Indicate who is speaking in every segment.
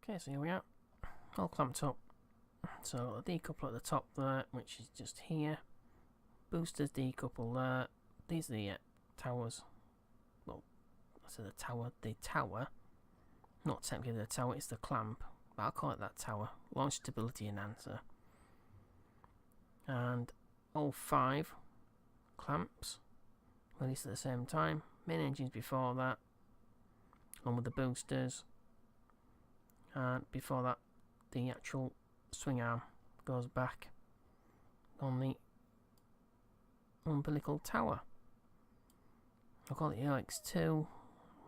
Speaker 1: Okay, so here we are, all clamped up. So a decouple at the top there, which is just here. Boosters decouple there. These are the towers. Well, I said the tower. Not technically the tower, it's the clamp. But I'll call it that tower. Launch stability enhancer. And all 5 clamps released at the same time. Main engines before that, along with the boosters. And before that, the actual swing arm goes back on the umbilical tower. I'll call it EOX2.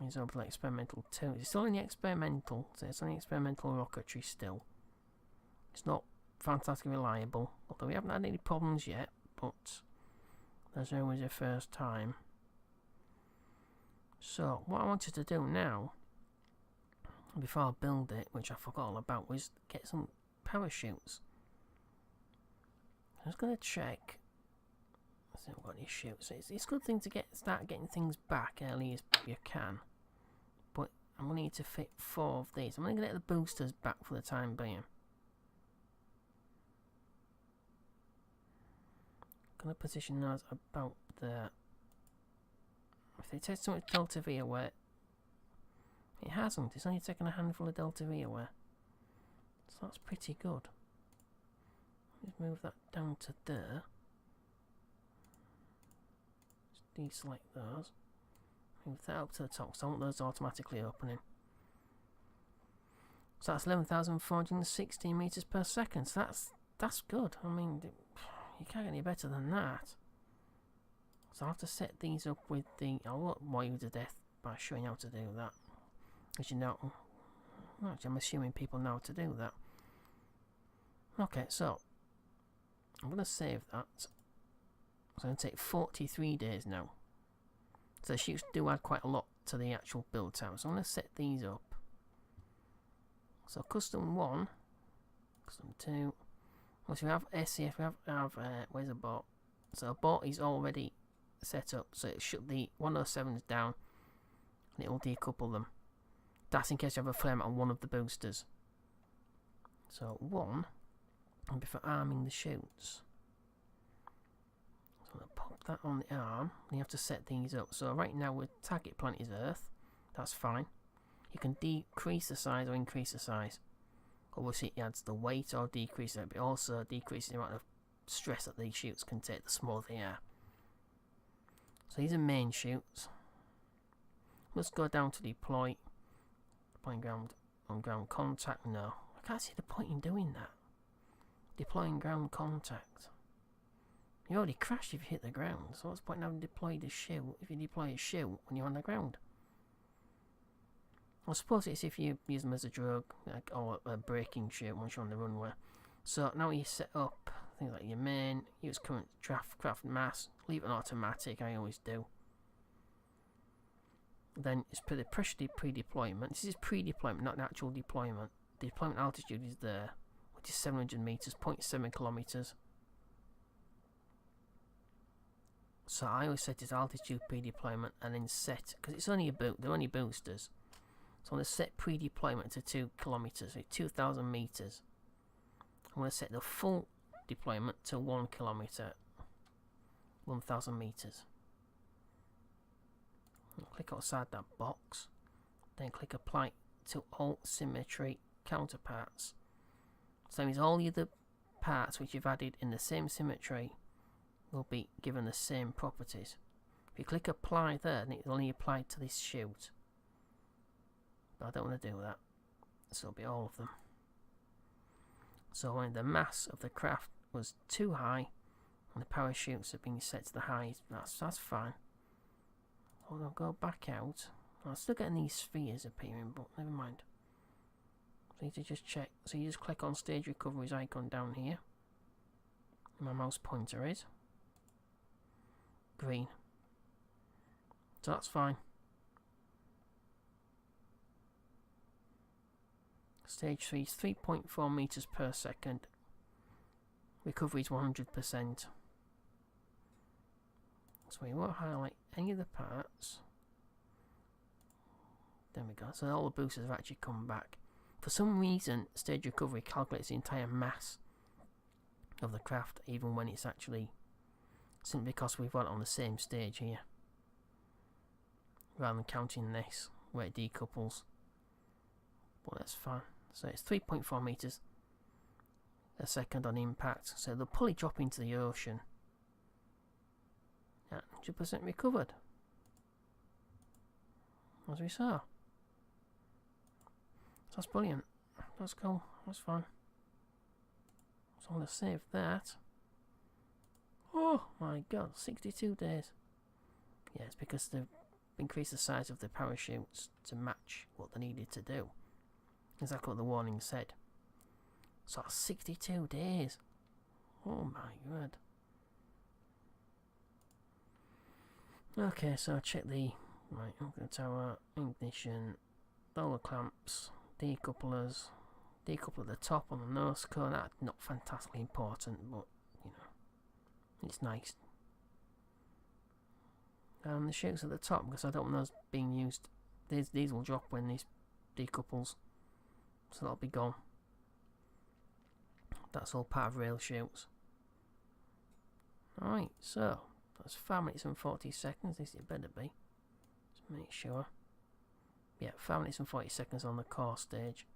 Speaker 1: Means Orbital Experimental 2. It's still in the experimental, so it's on the experimental rocketry still. It's not fantastically reliable, although we haven't had any problems yet, but there's always a first time. So, what I wanted to do now, before I build it, which I forgot all about, was get some parachutes. I'm just going to check. Let's see if I've got any chutes. It's a good thing to start getting things back early as you can. But I'm going to need to fit 4 of these. I'm going to get the boosters back for the time being. I'm going to position those about there. If they take so much Delta V away, it hasn't. It's only taken a handful of Delta V away. So that's pretty good. Let's move that down to there. Just deselect those. Move that up to the top, so I want those automatically opening. So that's 11,416 meters per second. So that's good. I mean, you can't get any better than that. So I'll have to set these up with the... I won't bore you to death by showing you how to do that. As you know, actually, I'm assuming people know how to do that. Okay, so I'm going to save that. So it's going to take 43 days now. So the shoots do add quite a lot to the actual build time. So I'm going to set these up. So custom 1, custom 2. Once we have SCF, we have where's the bot? So a bot is already set up. So it should the 107s down, and it will decouple them. That's in case you have a flame on one of the boosters. So 1, and before arming the chutes. So I'm going to pop that on the arm, and you have to set these up. So right now, with target planet is Earth. That's fine. You can decrease the size or increase the size. Obviously, it adds the weight or decreases it, but it also decreases the amount of stress that these chutes can take the smaller they are. So these are main chutes. Let's go down to deploy. Deploying ground on ground contact. No, I can't see the point in doing that. Deploying ground contact. You already crashed if you hit the ground, so what's the point in having deployed a chute if you deploy a chute when you're on the ground? I suppose it's if you use them as a drug, like, or a braking chute once you're on the runway. So now you set up things like your main, use current craft mass, leave it on automatic, I always do. Then it's the pressure pre-deployment. This is pre-deployment, not an actual deployment. The deployment altitude is there, which is 700 meters, 0.7 kilometers. So I always set its altitude pre-deployment and then set, because it's only they're only boosters. So I'm going to set pre-deployment to 2 kilometers, so 2,000 meters. I'm going to set the full deployment to 1 kilometer, 1,000 meters. Click outside that box, then click apply to all symmetry counterparts. So that means all the other parts which you've added in the same symmetry will be given the same properties. If you click apply there, then it'll only apply to this chute. But I don't want to do that, so it'll be all of them. So when the mass of the craft was too high, and the parachutes have been set to the highest, that's fine. I'll go back out. I'm still getting these spheres appearing, but never mind. So you need to just check. So you just click on stage recovery's icon down here. My mouse pointer is green. So that's fine. Stage 3 is 3.4 meters per second. Recovery is 100%. So we won't highlight any of the parts. There we go. So all the boosters have actually come back. For some reason, stage recovery calculates the entire mass of the craft, even when it's actually simply because we've got it on the same stage here, rather than counting this where it decouples. But that's fine. So it's 3.4 meters a second on impact. So they'll probably drop into the ocean at 100% recovered, as we saw. So that's brilliant. That's cool. That's fine. So I'm going to save that. Oh my god, 62 days. Yeah, it's because they've increased the size of the parachutes to match what they needed to do. Exactly what the warning said. So that's 62 days. Oh my god. Okay, so I check the right, anchor tower, ignition, roller clamps, decouplers, decoupler at the top on the nose cone. That's not fantastically important, but you know, it's nice. And the chutes at the top, because I don't want those being used. These will drop when these decouples, so that'll be gone. That's all part of rail chutes. Alright, so that's 5 minutes and 40 seconds. This it better be. Just make sure. Yeah, 5 minutes and 40 seconds on the core stage.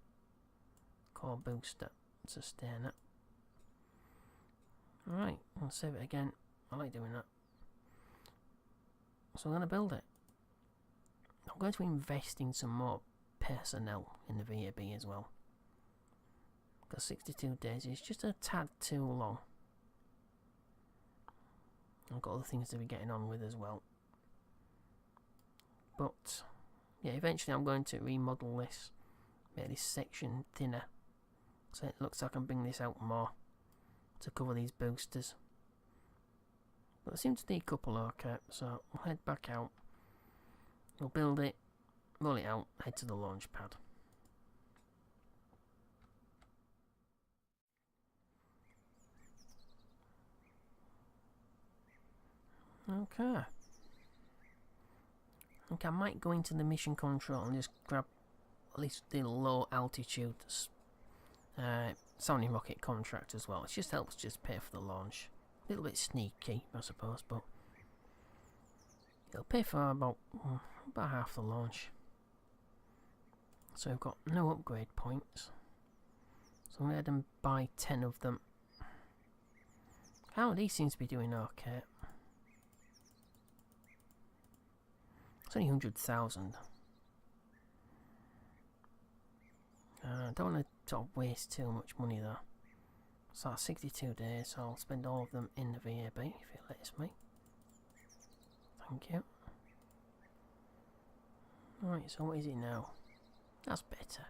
Speaker 1: Core booster. Sustain it. Alright, I'll save it again. I like doing that. So I'm going to build it. I'm going to invest in some more personnel in the VAB as well. Because 62 days is just a tad too long. I've got other things to be getting on with as well. But yeah, eventually I'm going to remodel this, make this section thinner, so it looks like I can bring this out more to cover these boosters. But it seems to decouple okay, so we'll head back out, we'll build it, roll it out, head to the launch pad. Okay. I think I might go into the mission control and just grab at least the low altitude sounding rocket contract as well. It just helps just pay for the launch. A little bit sneaky, I suppose, but it'll pay for about half the launch. So we've got no upgrade points. So I'm going to head and buy 10 of them. How these seems to be doing okay. It's only 100,000. I don't want to sort of waste too much money though. So that's 62 days, so I'll spend all of them in the VAB if it lets me. Thank you. Right, so what is it now? That's better.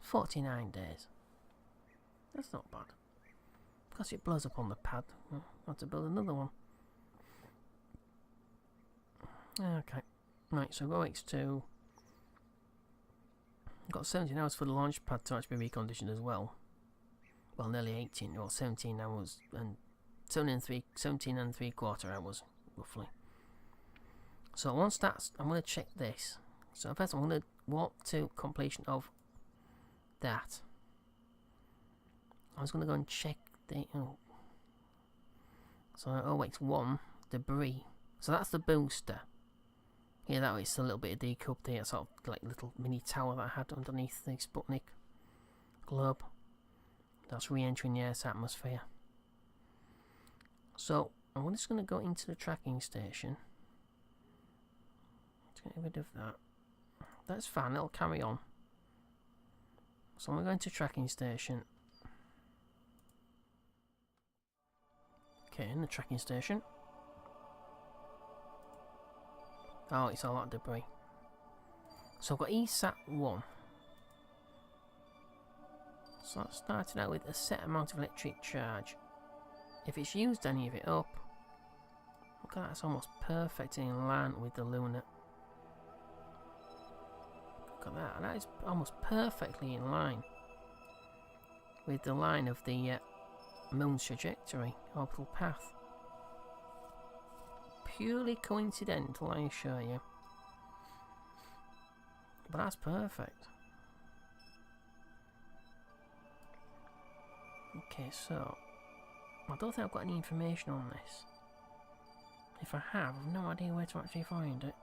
Speaker 1: 49 days. That's not bad. Because it blows up on the pad, I'll have to build another one. Okay. Right, so go X2. I've got 17 hours for the launch pad to actually be reconditioned as well. Well, nearly 18, or 17 hours, and 17 and 3/4 hours, roughly. So once that's, I'm going to check this. So first I'm going to walk to completion of that. I was going to go and check the, so OX1, debris. So that's the booster. Yeah, that was a little bit of decoupled here, sort of like little mini tower that I had underneath the Sputnik globe. That's re-entering the Earth's atmosphere. So I'm just going to go into the tracking station. Let's get rid of that. That's fine, it'll carry on. So I'm going to tracking station. Okay, in the tracking station. Oh, it's a lot of debris. So I've got ESAT 1. So that started out with a set amount of electric charge. If it's used any of it up, look at that, it's almost perfect in line with the lunar. Look at that, that is almost perfectly in line with the line of the moon's trajectory, orbital path. Purely coincidental, I assure you. But that's perfect. Okay, so I don't think I've got any information on this. If I have, I've no idea where to actually find it.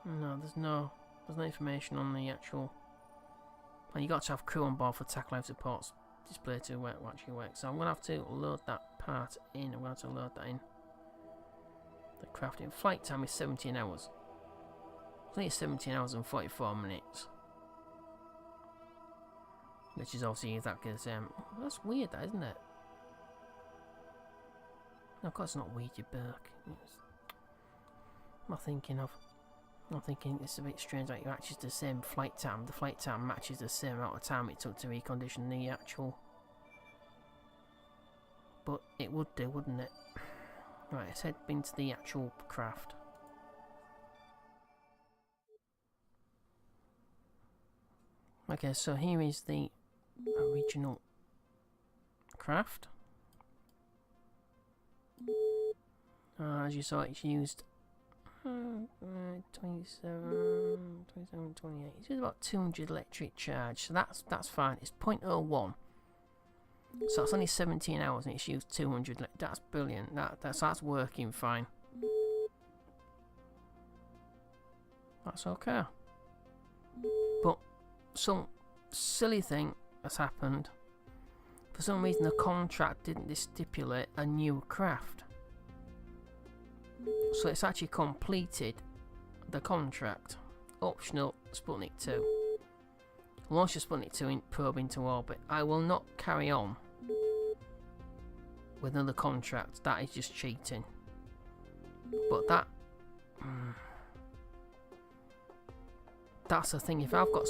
Speaker 1: No, there's no information on the actual. Well, you got to have crew on board for tack life supports display to actually work. So I'm gonna have to load that part in. I'm gonna have to load that in. The crafting flight time is 17 hours. It's only 17 hours and 44 minutes. Which is obviously exactly the same. That's weird, that, isn't it? No, of course it's not weird, you Burke. What am I thinking of? I'm thinking it's a bit strange that it matches the same flight time. The flight time matches the same amount of time it took to recondition the actual. But it would do, wouldn't it? Right, let's head into the actual craft. Okay, so here is the original craft. As you saw, it's used 27, 28. It's about 200 electric charge, so that's fine. It's 0.01, so that's only 17 hours, and it's used 200. That's brilliant. That's working fine. That's okay. But some silly thing has happened. For some reason, the contract didn't stipulate a new craft. So it's actually completed the contract. Optional Sputnik 2. Launch the Sputnik 2 probe into orbit. I will not carry on with another contract. That is just cheating. But that's the thing. If I've got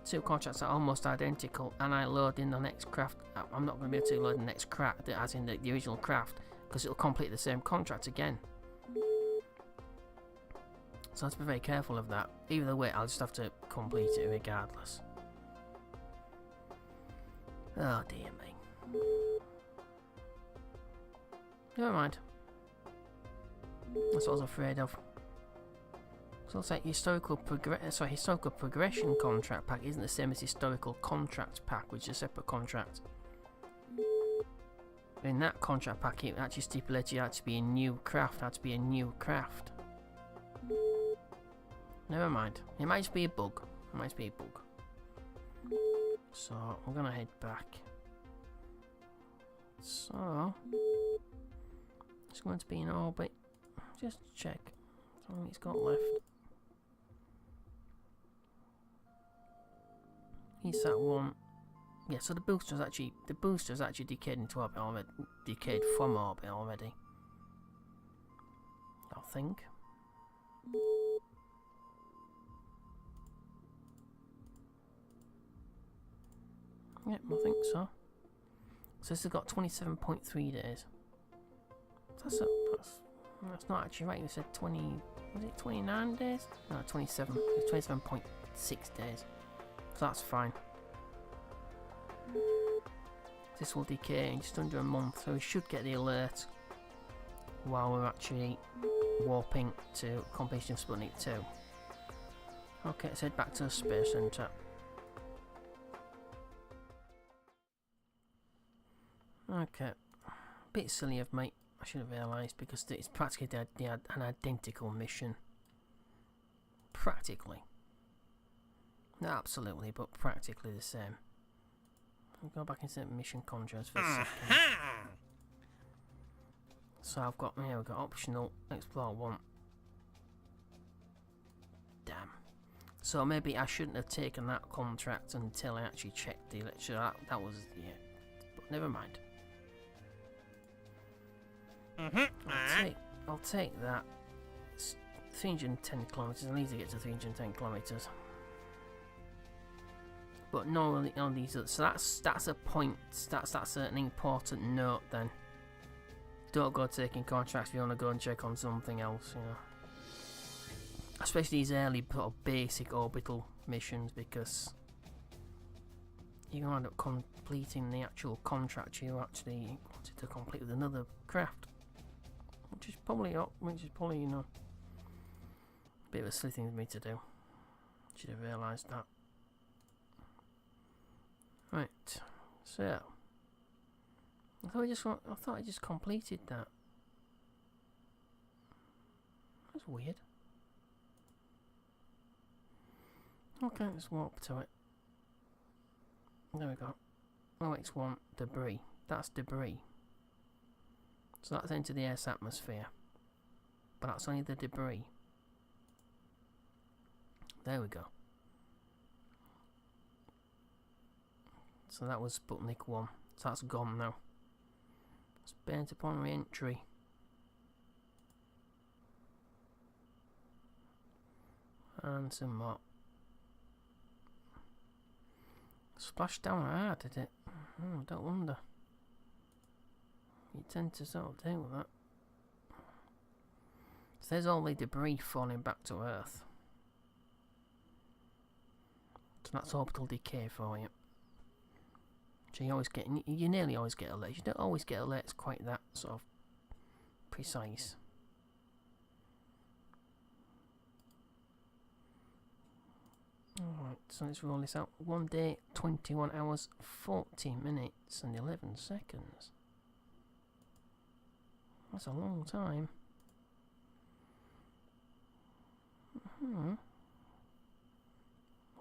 Speaker 1: two contracts that are almost identical, and I load in the next craft, I'm not going to be able to load the next craft, as in the original craft, because it'll complete the same contract again. So I have to be very careful of that. Either way, I'll just have to complete it regardless. Oh dear me. Never mind. That's what I was afraid of. So it's like historical progression contract pack isn't the same as historical contract pack, which is a separate contract. In that contract pack, it actually stipulated it had to be a new craft. Never mind. It might just be a bug. So I'm gonna head back. So it's going to be in orbit. Just check. How long it's got left. He's that one. Yeah, so the booster's actually decayed into orbit already. Decayed from orbit already. I think. Yep, I think so. So this has got 27.3 days. That's not actually right. You said 20. Was it 29 days? No, 27. It's 27.6 days. So that's fine. This will decay in just under a month, so we should get the alert while we're actually warping to completion of Sputnik 2. Okay, let's head back to the Space Center. Okay, bit silly of me. I should have realised, because it's practically an identical mission. Practically. Not absolutely, but practically the same. I'll go back into mission contracts for a second. So I've got optional explore 1. Damn. So maybe I shouldn't have taken that contract until I actually checked the lecture. That was, yeah. But never mind. I'll take that. It's 310 kilometers. I need to get to 310 kilometers. But no, these are, so that's a point. That's an important note. Then don't go taking contracts if you want to go and check on something else. You know, especially these early sort of basic orbital missions, because you're gonna end up completing the actual contract you actually wanted to complete with another craft, which is probably you know, a bit of a silly thing for me to do. Should have realised that. Right, so I thought I just completed that. That's weird. Okay, let's warp to it. There we go. OX1 debris. That's debris. So that's entered the Earth's atmosphere. But that's only the debris. There we go. So that was Sputnik 1. So that's gone now. It's burnt upon re-entry. And some more. Splashed down hard, did it? Don't wonder. You tend to sort of deal with that. So there's all the debris falling back to Earth. So that's orbital decay for you. So you nearly always get alerts. You don't always get alerts quite that sort of precise. Alright, so let's roll this out. 1 day, 21 hours, 40 minutes and 11 seconds. That's a long time.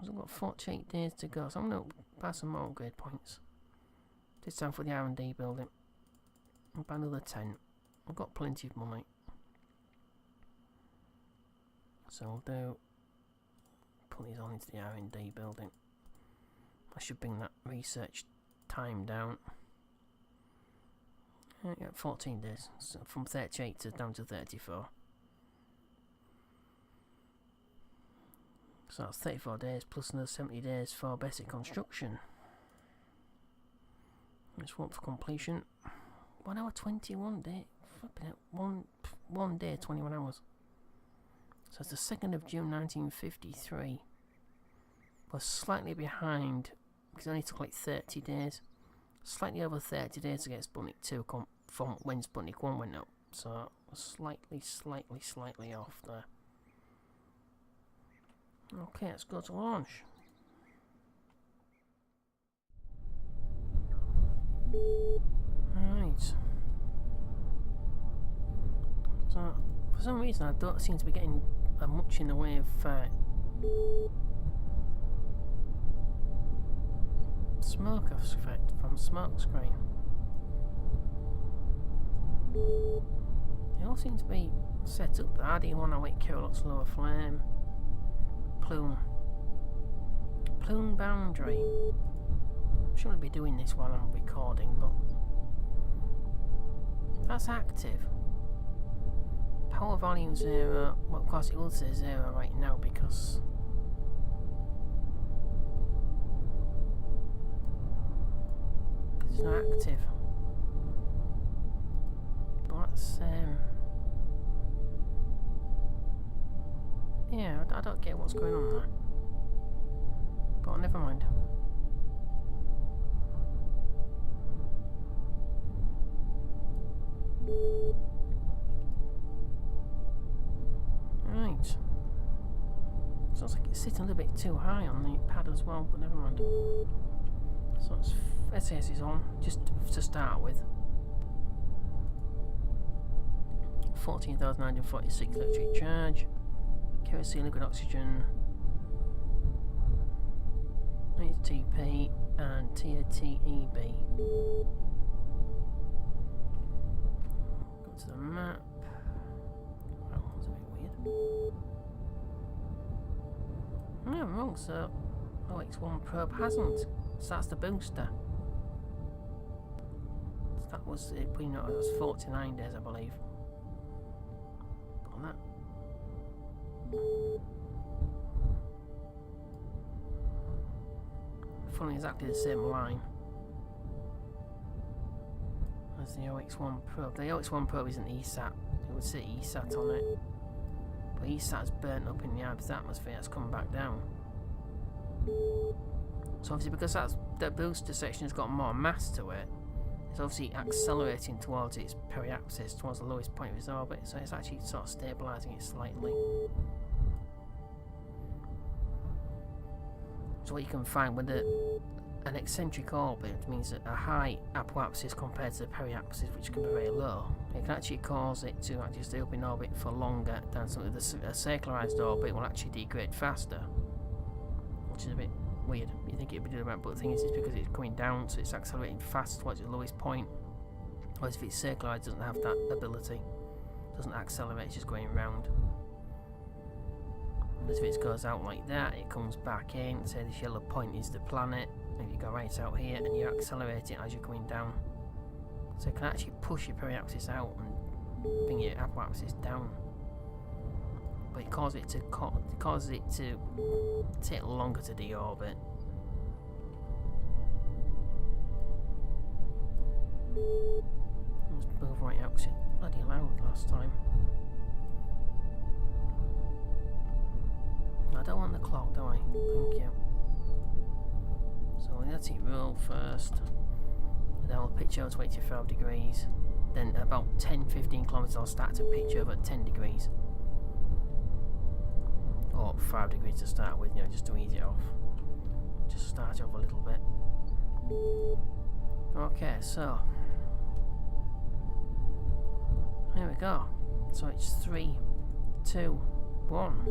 Speaker 1: I've got 48 days to go, so I'm going to pass some more upgrade points. This time for the R&D building. About another 10. I've got plenty of money. So I'll do... put these on into the R&D building. I should bring that research time down. Yeah, 14 days. So from 38 down to 34. So that's 34 days plus another 70 days for basic construction. Let's wait for completion. 1 hour 21 day. Flipping it. One day 21 hours. So it's the 2nd of June 1953. Was slightly behind because it only took like 30 days. Slightly over 30 days to get Sputnik 2 from when Sputnik 1 went up. So slightly off there. Okay, let's go to launch. Right. So, for some reason I don't seem to be getting much in the way of smoke effect from smoke screen. They all seem to be set up. The RD108 Kerbal's lower flame. Plume boundary. I shouldn't be doing this while I'm recording, but that's active. Power volume 0. Well, of course it will say 0 right now because it's not active. But that's yeah, I don't get what's going on there. But never mind. Right. Sounds like it's sitting a little bit too high on the pad as well, but never mind. So it's SAS is on, just to start with. 14,946 electric charge. KSP liquid oxygen, TP and TEB. Go to the map. Oh, that's a bit weird. No, I'm wrong, so OX1 probe hasn't. So that's the booster. So that was it. We know it was 49 days, I believe. On that. Following exactly the same line as the OX1 probe. The OX1 probe isn't ESAT. It would say ESAT on it, but ESAT's burnt up in the Earth's atmosphere. It's coming back down. So obviously, because that booster section has got more mass to it, it's obviously accelerating towards its periapsis, towards the lowest point of its orbit. So it's actually sort of stabilising it slightly. So what you can find with an eccentric orbit means that a high apoapsis compared to the periapsis, which can be very low, it can actually cause it to actually stay up in orbit for longer than something that's a circularized orbit will actually degrade faster, which is a bit weird. You think it'd be doing that, but the thing is, it's because it's coming down, so it's accelerating fast towards its lowest point. Whereas if it's circularized, it doesn't have that ability. It doesn't accelerate, it's just going round. Whereas if it goes out like that, it comes back in. Say this yellow point is the planet, and you go right out here, and you accelerate it as you're coming down. So it can actually push your periapsis out and bring your apoapsis down. But it causes it to take longer to deorbit. Let's move right out, 'cause it bloody loud last time. I don't want the clock, do I? Thank you. So let's hit roll first. And then I'll pitch over 25 degrees. Then about 10-15 kilometers I'll start to pitch over at 10 degrees. Or 5 degrees to start with, you know, just to ease it off. Just start off a little bit. Okay, so here we go. So it's 3, 2, 1.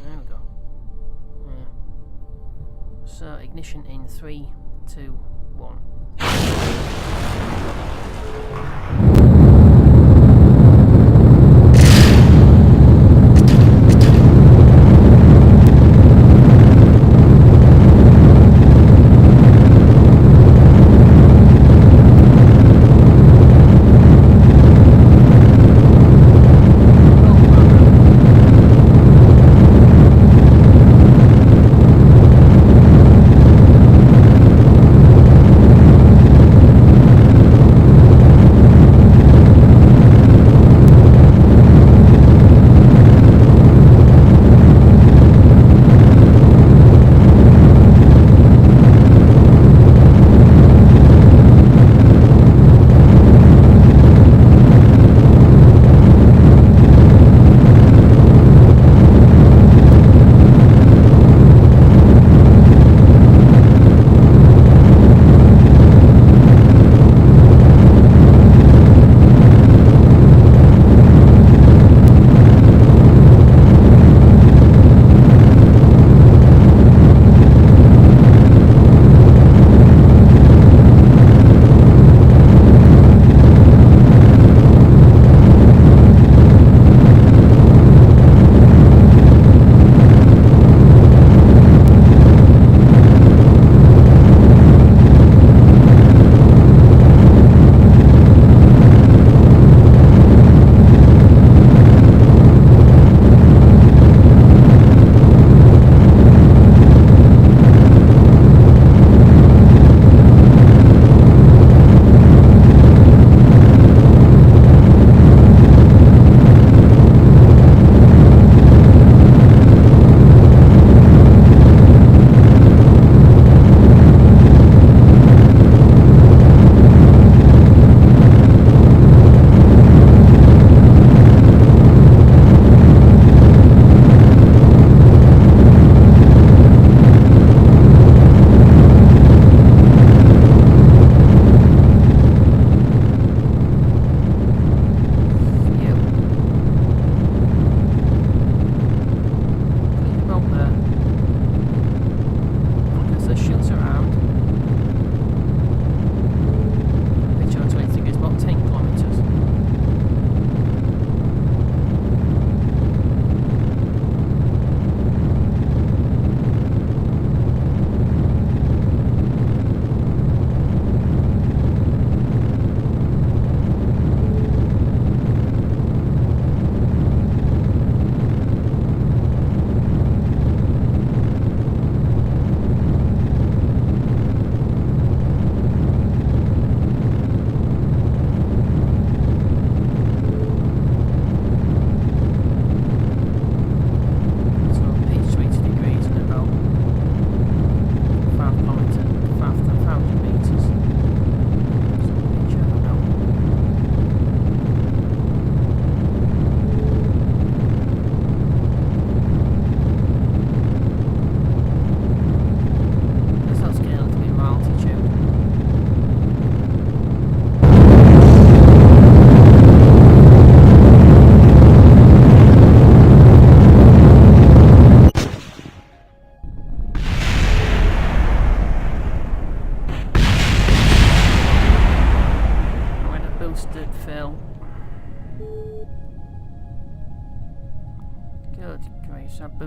Speaker 1: There we go. Yeah. So ignition in 3, 2, 1.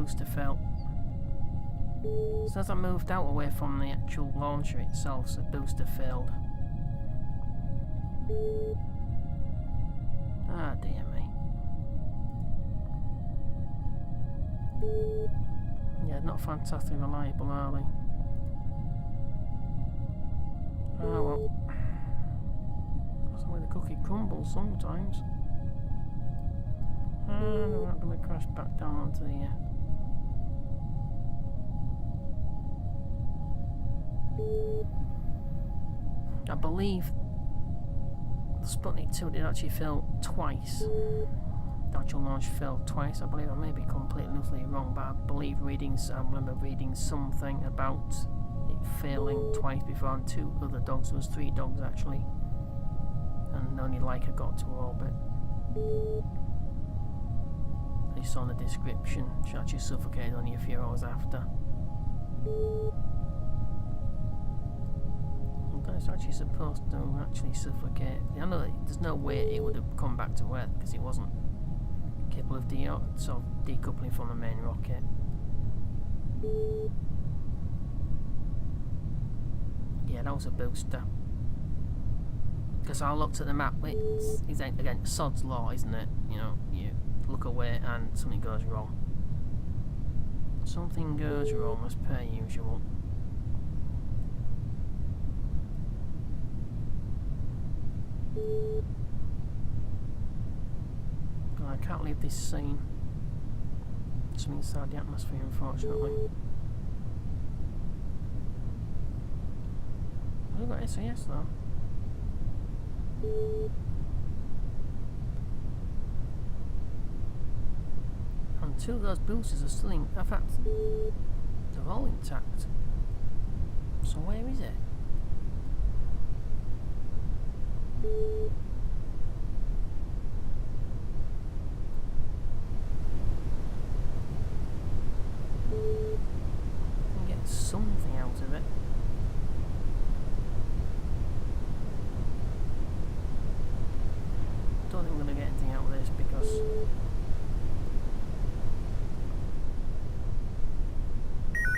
Speaker 1: booster fell. So as I moved out away from the actual launcher itself, so the booster failed. Ah, dear me. Yeah, not fantastically reliable, are they? Ah, well. That's the way the cookie crumbles sometimes. And we're not going to crash back down onto the... I believe the Sputnik 2 did actually fail twice. The actual launch failed twice. I believe I may be completely utterly wrong, but I believe I remember reading something about it failing twice before, and 2 other dogs. There was 3 dogs actually, and only Leica got to orbit. You saw in the description, she actually suffocated only a few hours after. It's actually supposed to actually suffocate. I know that there's no way it would have come back to Earth because it wasn't capable of sort of decoupling from the main rocket. Yeah, that was a booster. Because I looked at the map, it's again Sod's law, isn't it? You know, you look away and something goes wrong. Something goes wrong as per usual. I can't leave this scene. Something inside the atmosphere, unfortunately. I've got SAS though. And 2 of those boosters are still in fact, they're all intact. So where is it? Get something out of it. Don't think I'm going to get anything out of this because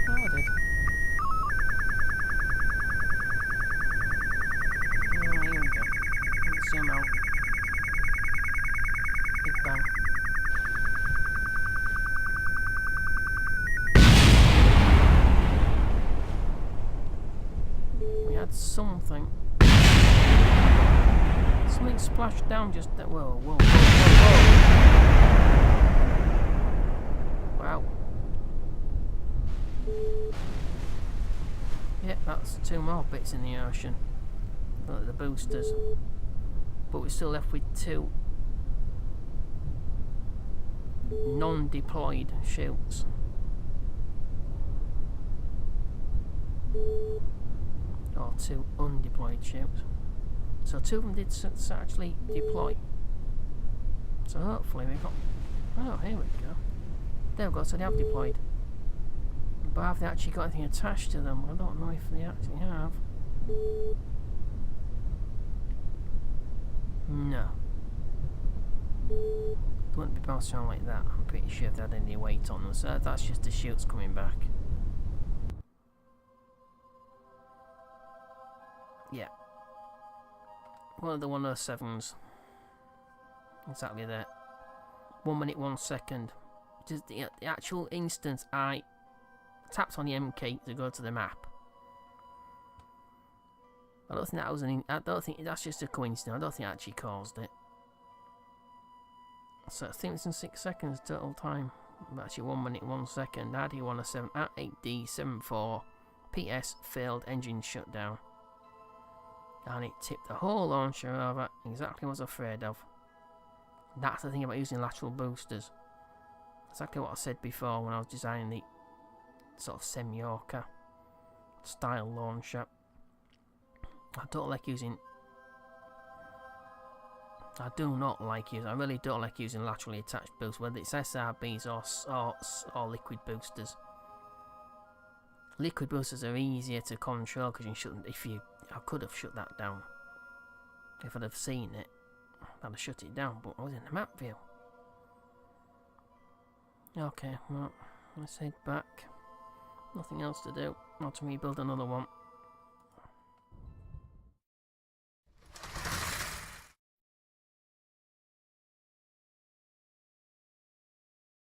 Speaker 1: I did. Oh, here we go. Let's zoom out. Big bang. Something splashed down just that. Whoa, whoa, whoa, whoa, whoa. Wow. Yep, that's 2 more bits in the ocean. Like the boosters. But we're still left with 2 non-deployed chutes. Or 2 undeployed ships. So 2 of them did actually deploy. So hopefully we got... Oh, here we go. There we go, so they have deployed. But have they actually got anything attached to them? I don't know if they actually have. No. They wouldn't be bouncing around like that. I'm pretty sure if they had any weight on them. So that's just the chutes coming back. Yeah. One of the 107s. Exactly that. 1 minute, 1 second. Just the actual instance I tapped on the MK to go to the map. I don't think that was I don't think that's just a coincidence. I don't think it actually caused it. So I think it's in 6 seconds total time. Actually 1 minute, 1 second. RD107 at 8D74. PS failed engine shutdown. And it tipped the whole launcher over, exactly what I was afraid of. That's the thing about using lateral boosters. Exactly what I said before when I was designing the sort of semi-orca style launcher. I don't like using... I really don't like using laterally attached boosters, whether it's SRBs or liquid boosters. Liquid boosters are easier to control because you shouldn't. I could have shut that down if I'd have seen it. I'd have shut it down, but I was in the map view. Okay, well, Let's head back. Nothing else to do. Not to rebuild another one.